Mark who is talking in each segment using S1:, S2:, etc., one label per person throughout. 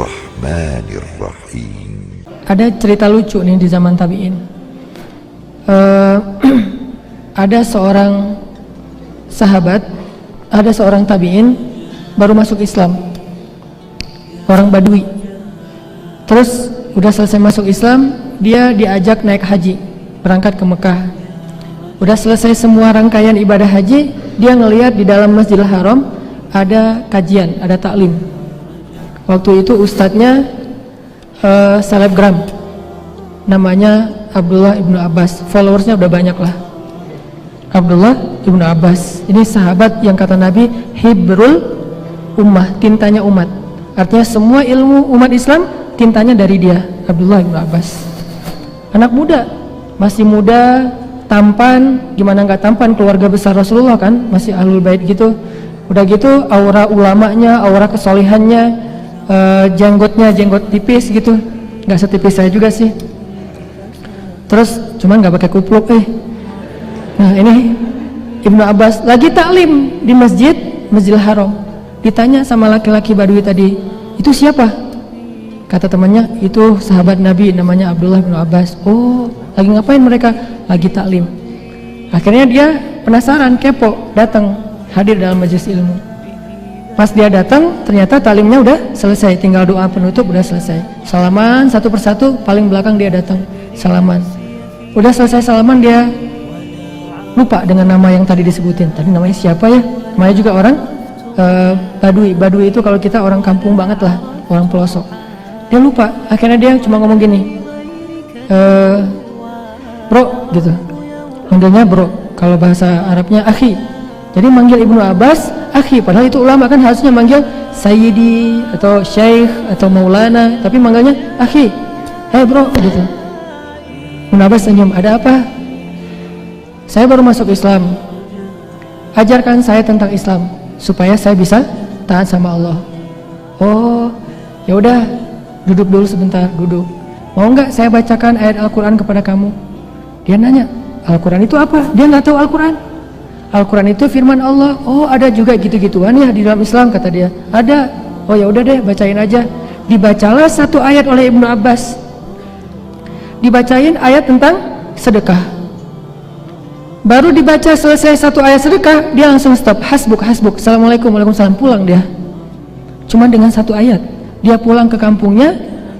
S1: Bismillahirrahmanirrahim.
S2: Ada cerita lucu nih di zaman tabi'in. Ada seorang sahabat, ada seorang tabi'in baru masuk Islam, orang Badui. Terus udah selesai masuk Islam, dia diajak naik haji, berangkat ke Mekah. Udah selesai semua rangkaian ibadah haji, dia ngelihat di dalam Masjidil Haram ada kajian, ada taklim. Waktu itu ustadznya selebgram, namanya Abdullah ibnu Abbas. Followersnya udah banyak lah. Abdullah ibnu Abbas ini sahabat yang kata Nabi hibrul ummah, tintanya umat. Artinya semua ilmu umat Islam tintanya dari dia, Abdullah ibnu Abbas. Anak muda, masih muda, tampan, gimana nggak tampan, keluarga besar Rasulullah kan, masih ahlul bait gitu. Udah gitu aura ulamanya, aura kesolihannya, jenggotnya jenggot tipis gitu, nggak setipis saya juga sih. Terus cuman nggak pakai kupluk. Nah ini Ibnu Abbas lagi taklim di Masjidil Haram. Ditanya sama laki-laki Badui tadi, itu siapa? Kata temannya, itu sahabat Nabi namanya Abdullah bin Abbas. Oh, lagi ngapain mereka? Lagi taklim. Akhirnya dia penasaran, kepo, datang, hadir dalam majelis ilmu. Pas dia datang, ternyata taklimnya udah selesai, tinggal doa penutup udah selesai. Salaman satu persatu, paling belakang dia datang, salaman. Udah selesai salaman, dia lupa dengan nama yang tadi disebutin. Tadi namanya siapa ya? Namanya juga orang Badui. Badui itu kalau kita orang kampung banget lah, orang pelosok. Dia lupa, akhirnya dia cuma ngomong gini, bro gitu, manggilnya bro, kalau bahasa Arabnya akhi. Jadi manggil Ibnu Abbas akhi, padahal itu ulama kan harusnya manggil sayyidi atau syekh atau maulana, tapi manggilnya akhi. Hey bro gitu. Ibnu Abbas senyum, ada apa? Saya baru masuk Islam, ajarkan saya tentang Islam supaya saya bisa taat sama Allah. Oh ya udah, duduk dulu sebentar, duduk. Mau nggak saya bacakan ayat Al-Quran kepada kamu? Dia nanya, Al-Quran itu apa? Dia nggak tahu Al-Quran. Al-Quran itu firman Allah. Oh ada juga gitu-gituan ya di dalam Islam, kata dia. Ada. Oh ya udah deh, bacain aja. Dibacalah satu ayat oleh Ibnu Abbas. Dibacain ayat tentang sedekah. Baru dibaca selesai satu ayat sedekah, dia langsung stop. Hasbuk, hasbuk. Assalamualaikum, waalaikumsalam. Pulang dia. Cuma dengan satu ayat. Dia pulang ke kampungnya,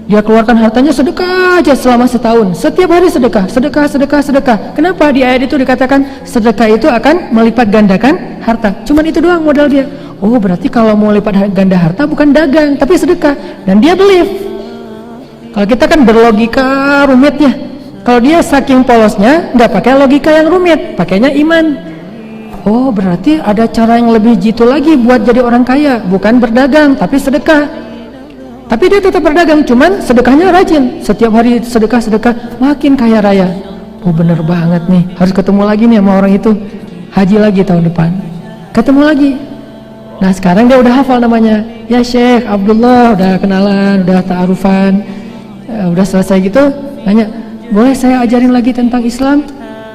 S2: dia keluarkan hartanya sedekah aja selama setahun. Setiap hari sedekah, sedekah, sedekah, sedekah. Kenapa di ayat itu dikatakan sedekah itu akan melipat gandakan harta? Cuman itu doang modal dia. Oh berarti kalau mau lipat ganda harta bukan dagang, tapi sedekah. Dan dia believe. Kalau kita kan berlogika rumit ya. Kalau dia saking polosnya, nggak pakai logika yang rumit, pakainya iman. Oh berarti ada cara yang lebih jitu lagi buat jadi orang kaya, bukan berdagang, tapi sedekah. Tapi dia tetap berdagang, cuman sedekahnya rajin. Setiap hari sedekah, makin kaya raya. Oh bener banget nih, harus ketemu lagi nih sama orang itu. Haji lagi tahun depan, ketemu lagi. Nah sekarang dia udah hafal namanya. Ya Syekh Abdullah, udah kenalan, udah ta'arufan, udah selesai gitu. Nanya, boleh saya ajarin lagi tentang Islam?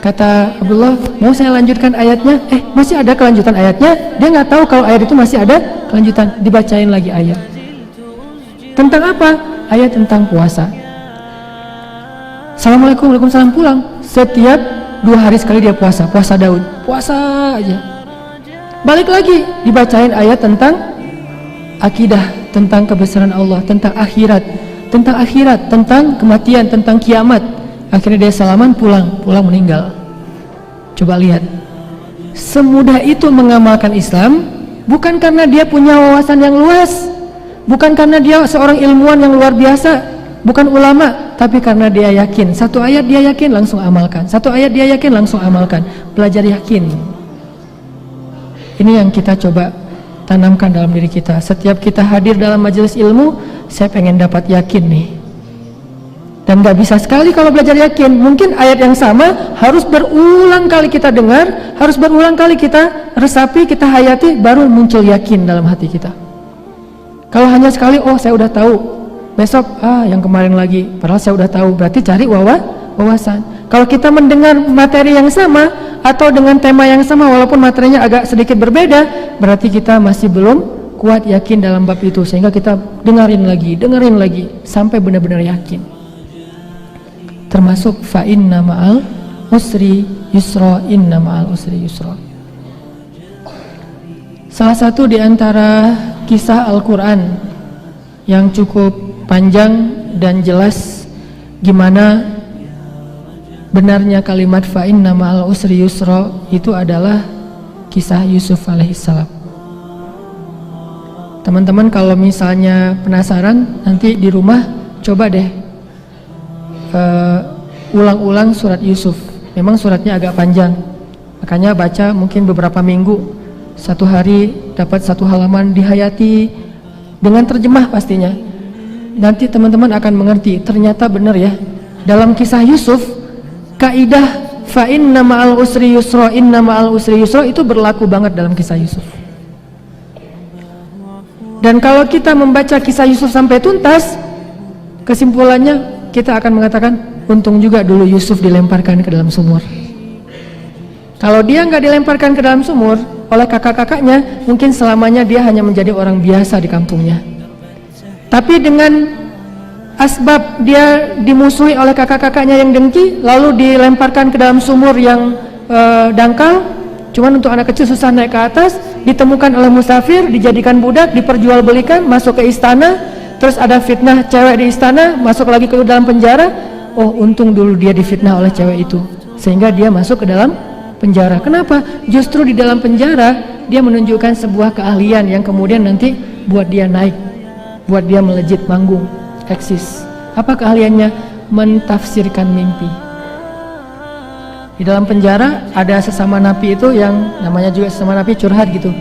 S2: Kata Abdullah, mau saya lanjutkan ayatnya? Masih ada kelanjutan ayatnya? Dia nggak tahu kalau ayat itu masih ada kelanjutan. Dibacain lagi ayat. Tentang apa? Ayat tentang puasa. Assalamualaikum, waalaikumsalam, pulang. Setiap 2 hari sekali dia puasa. Puasa Daud, puasa aja. Balik lagi, dibacain ayat tentang akidah, tentang kebesaran Allah, tentang akhirat, tentang kematian, tentang kiamat. Akhirnya dia salaman, pulang meninggal. Coba lihat, semudah itu mengamalkan Islam, bukan karena dia punya wawasan yang luas, bukan karena dia seorang ilmuwan yang luar biasa, bukan ulama, tapi karena dia yakin. Satu ayat dia yakin, langsung amalkan. Satu ayat dia yakin, langsung amalkan. Belajar yakin. Ini yang kita coba tanamkan dalam diri kita. Setiap kita hadir dalam majelis ilmu, saya pengen dapat yakin nih. Dan gak bisa sekali kalau belajar yakin. Mungkin ayat yang sama harus berulang kali kita dengar, harus berulang kali kita resapi, kita hayati, baru muncul yakin dalam hati kita. Kalau hanya sekali, oh saya udah tahu, besok yang kemarin lagi, padahal saya udah tahu, berarti cari wawasan. Kalau kita mendengar materi yang sama atau dengan tema yang sama walaupun materinya agak sedikit berbeda, berarti kita masih belum kuat yakin dalam bab itu, sehingga kita dengerin lagi sampai benar-benar yakin. Termasuk fa inna ma'al usri yusra, inna ma'al usri yusra. Salah satu di antara kisah Al-Quran yang cukup panjang dan jelas gimana benarnya kalimat fa inna ma'al usri yusra itu adalah kisah Yusuf alaihissalam. Teman-teman kalau misalnya penasaran, nanti di rumah coba deh ulang-ulang surat Yusuf. Memang suratnya agak panjang, makanya baca mungkin beberapa minggu, satu hari dapat satu halaman, dihayati dengan terjemah pastinya. Nanti teman-teman akan mengerti, ternyata benar ya, dalam kisah Yusuf kaidah fa inna ma'al usri yusra, inna ma'al usri yusra itu berlaku banget dalam kisah Yusuf. Dan kalau kita membaca kisah Yusuf sampai tuntas, kesimpulannya kita akan mengatakan untung juga dulu Yusuf dilemparkan ke dalam sumur. Kalau dia nggak dilemparkan ke dalam sumur oleh kakak-kakaknya, mungkin selamanya dia hanya menjadi orang biasa di kampungnya. Tapi dengan asbab dia dimusuhi oleh kakak-kakaknya yang dengki, lalu dilemparkan ke dalam sumur yang dangkal, cuman untuk anak kecil susah naik ke atas, ditemukan oleh musafir, dijadikan budak, diperjualbelikan, masuk ke istana, terus ada fitnah cewek di istana, masuk lagi ke dalam penjara. Oh, untung dulu dia difitnah oleh cewek itu, sehingga dia masuk ke dalam penjara. Kenapa? Justru di dalam penjara dia menunjukkan sebuah keahlian yang kemudian nanti buat dia naik, buat dia melejit manggung, eksis. Apa keahliannya? Mentafsirkan mimpi. Di dalam penjara ada sesama napi itu yang namanya juga sesama napi curhat gitu.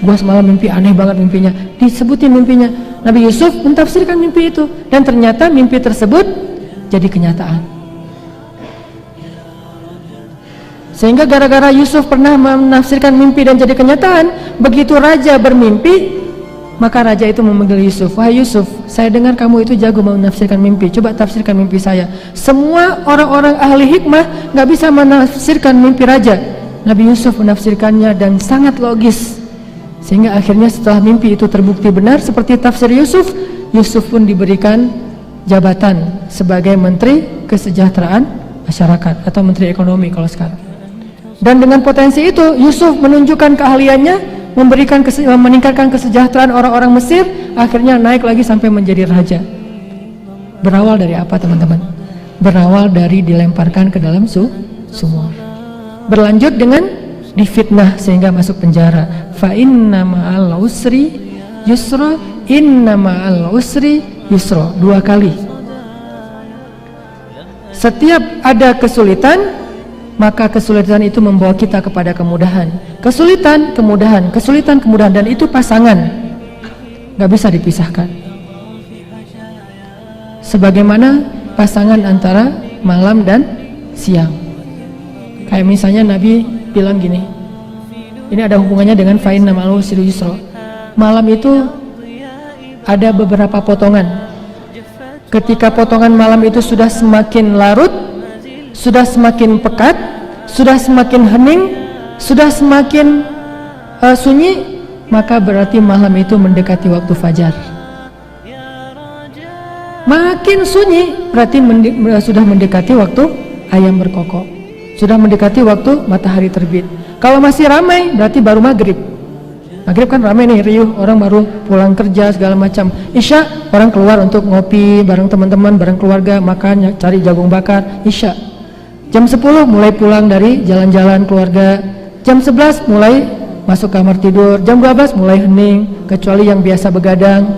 S2: Gua semalam mimpi aneh banget mimpinya. Disebutin mimpinya. Nabi Yusuf mentafsirkan mimpi itu, dan ternyata mimpi tersebut jadi kenyataan. Sehingga gara-gara Yusuf pernah menafsirkan mimpi dan jadi kenyataan, begitu raja bermimpi, maka raja itu memanggil Yusuf. Wahai Yusuf, saya dengar kamu itu jago menafsirkan mimpi, coba tafsirkan mimpi saya. Semua orang-orang ahli hikmah gak bisa menafsirkan mimpi raja. Nabi Yusuf menafsirkannya dan sangat logis, sehingga akhirnya setelah mimpi itu terbukti benar seperti tafsir Yusuf, Yusuf pun diberikan jabatan sebagai Menteri Kesejahteraan Masyarakat atau Menteri Ekonomi kalau sekarang. Dan dengan potensi itu Yusuf menunjukkan keahliannya, meningkatkan kesejahteraan orang-orang Mesir, akhirnya naik lagi sampai menjadi raja. Berawal dari apa teman-teman? Berawal dari dilemparkan ke dalam sumur. Berlanjut dengan difitnah sehingga masuk penjara. Fa inna ma'al usri yusra, inna ma'al usri yusra, 2 kali. Setiap ada kesulitan, maka kesulitan itu membawa kita kepada kemudahan. Kesulitan, kemudahan, kesulitan, kemudahan, dan itu pasangan, gak bisa dipisahkan. Sebagaimana pasangan antara malam dan siang. Kayak misalnya Nabi bilang gini, ini ada hubungannya dengan fa inna ma'al usri yusra. Malam itu ada beberapa potongan. Ketika potongan malam itu sudah semakin larut, sudah semakin pekat, sudah semakin hening, sudah semakin sunyi, maka berarti malam itu mendekati waktu fajar. Makin sunyi berarti sudah mendekati waktu ayam berkokok, sudah mendekati waktu matahari terbit. Kalau masih ramai berarti baru maghrib. Maghrib kan ramai nih, riuh, orang baru pulang kerja segala macam. Isya orang keluar untuk ngopi bareng teman-teman, bareng keluarga, makan, cari jagung bakar. Isya jam 10 mulai pulang dari jalan-jalan keluarga. Jam 11 mulai masuk kamar tidur. Jam 12 mulai hening, kecuali yang biasa begadang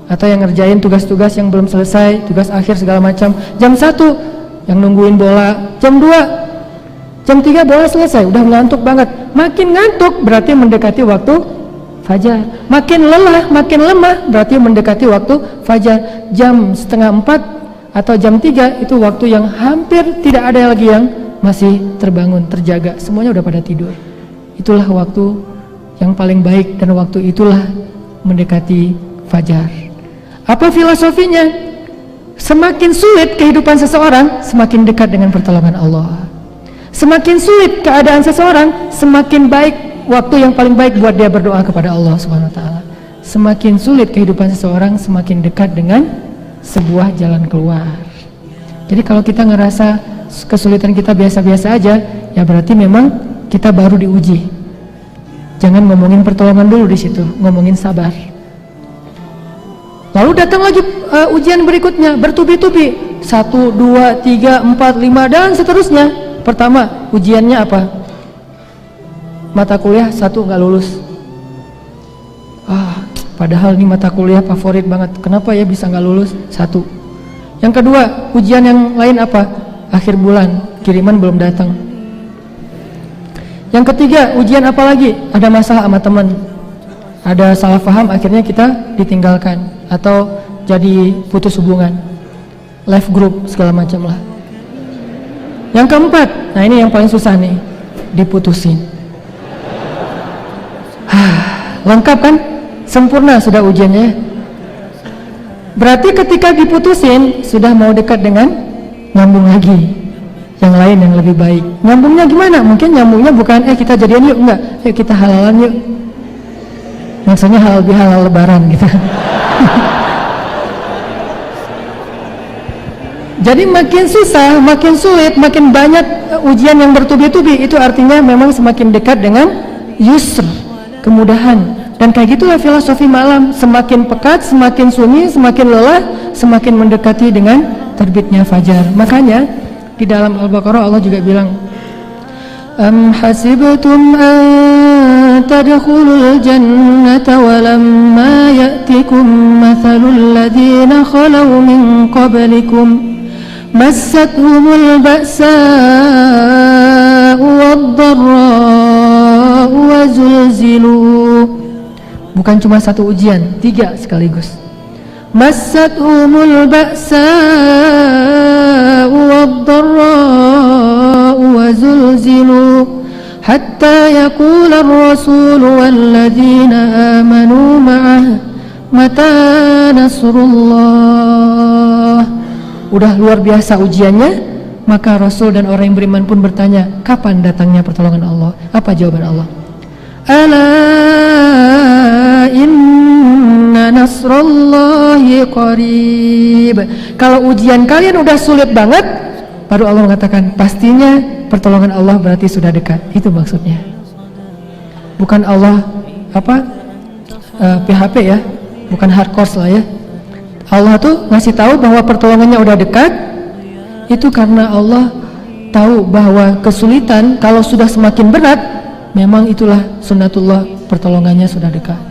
S2: atau yang ngerjain tugas-tugas yang belum selesai, tugas akhir segala macam. Jam 1 yang nungguin bola. Jam 2, jam 3 bola selesai, udah ngantuk banget. Makin ngantuk berarti mendekati waktu fajar. Makin lelah, makin lemah berarti mendekati waktu fajar. Jam 3:30 atau jam 3 itu waktu yang hampir tidak ada lagi yang masih terbangun, terjaga. Semuanya udah pada tidur. Itulah waktu yang paling baik, dan waktu itulah mendekati fajar. Apa filosofinya? Semakin sulit kehidupan seseorang, semakin dekat dengan pertolongan Allah. Semakin sulit keadaan seseorang, semakin baik waktu yang paling baik buat dia berdoa kepada Allah Subhanahu wa taala. semakin sulit kehidupan seseorang, semakin dekat dengan sebuah jalan keluar. Jadi kalau kita ngerasa kesulitan kita biasa-biasa aja, ya berarti memang kita baru diuji. Jangan ngomongin pertolongan dulu di situ, ngomongin sabar. Lalu datang lagi ujian berikutnya, bertubi-tubi, 1, 2, 3, 4, 5 dan seterusnya. Pertama, ujiannya apa? Mata kuliah 1 nggak lulus. Padahal ini mata kuliah favorit banget. Kenapa ya bisa nggak lulus? 1. Yang kedua, ujian yang lain apa? Akhir bulan, kiriman belum datang. Yang ketiga, ujian apa lagi? Ada masalah sama teman, ada salah paham, akhirnya kita ditinggalkan atau jadi putus hubungan, live group segala macam lah. Yang keempat, nah ini yang paling susah nih, diputusin. Lengkap kan? Sempurna sudah ujiannya. Berarti ketika diputusin sudah mau dekat dengan nyambung lagi yang lain yang lebih baik. Nyambungnya gimana? Mungkin nyambungnya bukan kita jadian yuk, enggak, yuk kita halalan yuk. Maksudnya halal bihalal lebaran gitu. Jadi makin susah, makin sulit, makin banyak ujian yang bertubi-tubi, itu artinya memang semakin dekat dengan yusr, kemudahan. Dan kayak gitulah filosofi malam, semakin pekat, semakin sunyi, semakin lelah, semakin mendekati dengan terbitnya fajar. Makanya di dalam Al-Baqarah Allah juga bilang, Am hasibtum an tadkhulul jannata walamma ya'tikum mathalul ladzina khalaw min qablikum massathumul ba'sa'u wad-dharra'u wa zulzilu. Bukan cuma 1 ujian, 3 sekaligus. Massathumul ba'sa'u wad-dharra'u wa zulzilu hatta yaqula ar-rasulu walladzina amanu ma'ah mata nasrullah. Udah luar biasa ujiannya, maka Rasul dan orang yang beriman pun bertanya, kapan datangnya pertolongan Allah? Apa jawaban Allah? Ala inna nasrallahi qarib. Kalau ujian kalian udah sulit banget, baru Allah mengatakan pastinya pertolongan Allah berarti sudah dekat. Itu maksudnya. Bukan Allah PHP ya, bukan hardcore lah ya. Allah tuh ngasih tahu bahwa pertolongannya udah dekat. Itu karena Allah tahu bahwa kesulitan kalau sudah semakin berat, memang itulah sunnatullah, pertolongannya sudah dekat.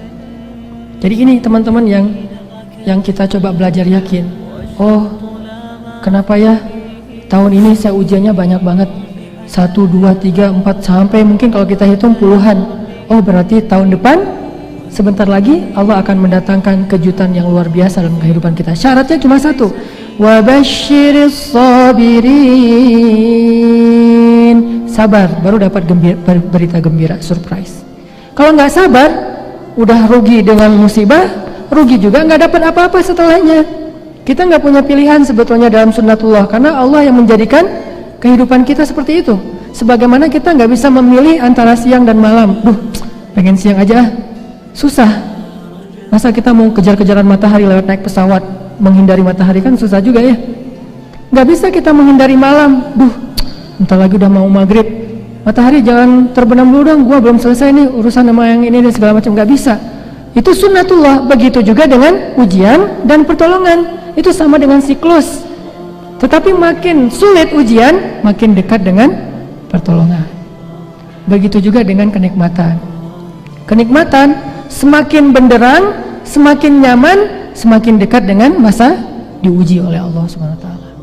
S2: Jadi ini teman-teman yang kita coba belajar yakin. Oh, kenapa ya tahun ini saya ujiannya banyak banget, 1, 2, 3, 4 sampai mungkin kalau kita hitung puluhan. Oh berarti tahun depan sebentar lagi Allah akan mendatangkan kejutan yang luar biasa dalam kehidupan kita. Syaratnya cuma 1, wa basyiris sabirin. Sabar, baru dapat berita gembira, surprise. Kalau nggak sabar, udah rugi dengan musibah, rugi juga nggak dapat apa-apa setelahnya. Kita nggak punya pilihan sebetulnya dalam sunnatullah, karena Allah yang menjadikan kehidupan kita seperti itu. Sebagaimana kita nggak bisa memilih antara siang dan malam. Pengen siang aja, susah. Masa kita mau kejar-kejaran matahari lewat naik pesawat, menghindari matahari kan susah juga ya. Nggak bisa kita menghindari malam. Entar lagi udah mau maghrib, matahari jangan terbenam dulu dong, gua belum selesai nih urusan sama yang ini dan segala macam. Nggak bisa. Itu sunnatullah. Begitu juga dengan ujian dan pertolongan. Itu sama dengan siklus. Tetapi makin sulit ujian, makin dekat dengan pertolongan. Begitu juga dengan kenikmatan. Kenikmatan semakin benderang, semakin nyaman, semakin dekat dengan masa diuji oleh Allah Subhanahu wa taala.